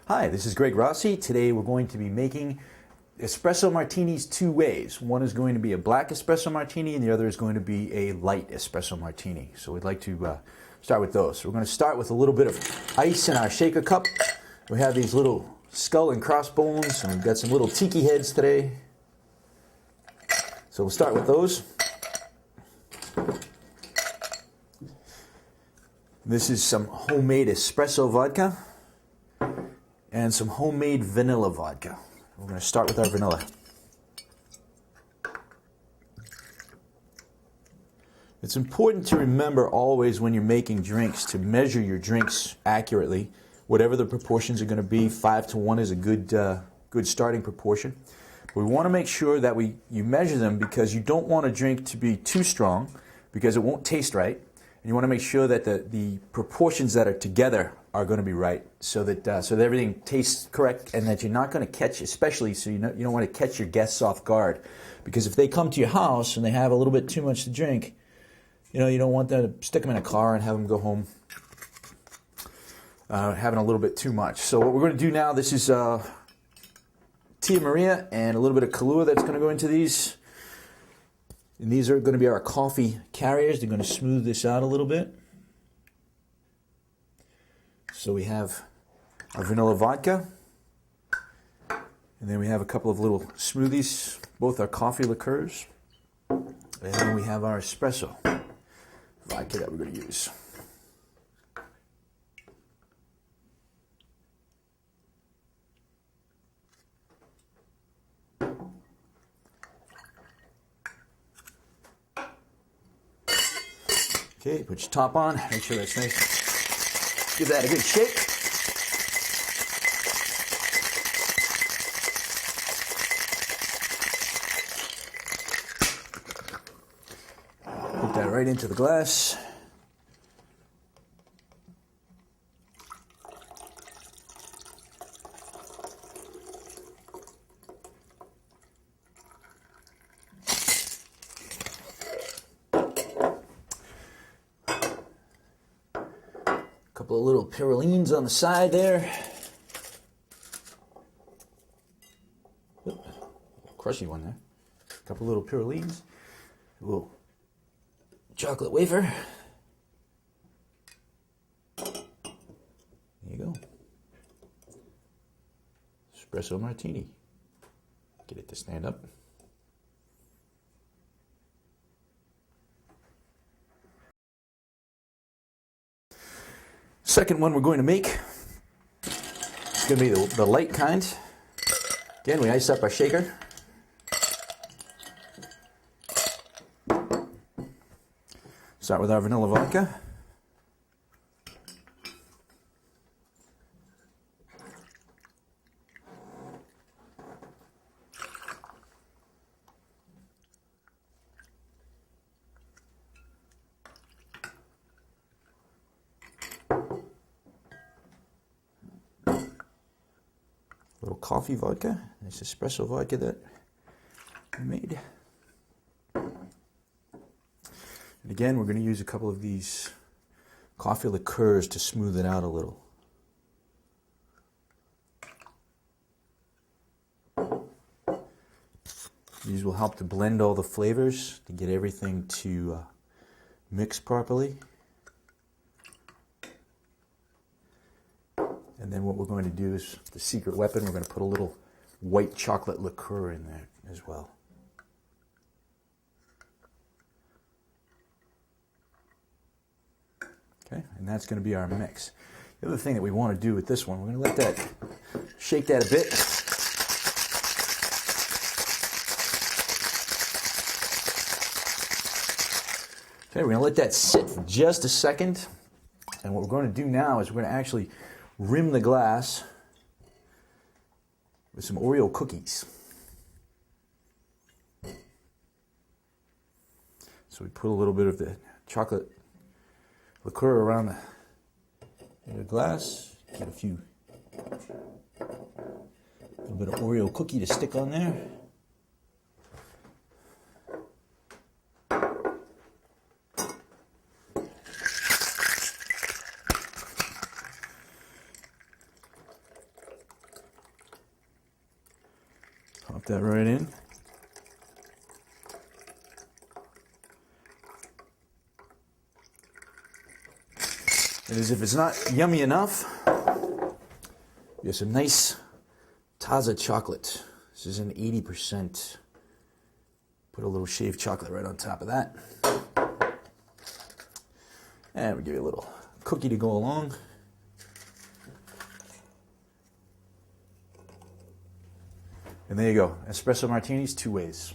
Hi, this is Greg Rossi. Today we're going to be making espresso martinis two ways. One is going to be a black espresso martini and the other is going to be a light espresso martini. So we'd like to start with those. So we're going to start with a little bit of ice in our shaker cup. We have these little skull and crossbones and we've got some little tiki heads today. So we'll start with those. This is some homemade espresso vodka and some homemade vanilla vodka. We're going to start with our vanilla. It's important to remember always when you're making drinks to measure your drinks accurately. Whatever the proportions are going to be, 5-to-1 is a good starting proportion. But we want to make sure that you measure them because you don't want a drink to be too strong because it won't taste right. And you want to make sure that the proportions that are together are going to be right, so that everything tastes correct, and that you're not going to catch, especially so you don't want to catch your guests off guard, because if they come to your house and they have a little bit too much to drink, you don't want to stick them in a car and have them go home having a little bit too much. So what we're going to do now, this is Tia Maria and a little bit of Kahlua that's going to go into these. And these are going to be our coffee carriers. They're going to smooth this out a little bit. So we have our vanilla vodka. And then we have a couple of little smoothies. Both are coffee liqueurs. And then we have our espresso vodka that we're going to use. Okay, put your top on, make sure that's nice. Give that a good shake. Put that right into the glass. Couple of little pyrrolines on the side there. Oop, crushy one there. A couple little pyrrolines. A little chocolate wafer. There you go. Espresso martini. Get it to stand up. Second one we're going to make is going to be the light kind. Again, we ice up our shaker. Start with our vanilla vodka. Little coffee vodka, nice espresso vodka that we made. And again, we're going to use a couple of these coffee liqueurs to smooth it out a little. These will help to blend all the flavors, to get everything to mix properly. And then what we're going to do is the secret weapon, we're going to put a little white chocolate liqueur in there as well. Okay, and that's going to be our mix. The other thing that we want to do with this one, we're going to let that, shake that a bit. Okay, we're going to let that sit for just a second. And what we're going to do now is we're going to actually rim the glass with some Oreo cookies. So we put a little bit of the chocolate liqueur around the glass, get a little bit of Oreo cookie to stick on there. that right in. And as if it's not yummy enough, we have some nice Taza chocolate. This is an 80%. Put a little shaved chocolate right on top of that. And we give you a little cookie to go along. And there you go. Espresso martinis, 2 ways.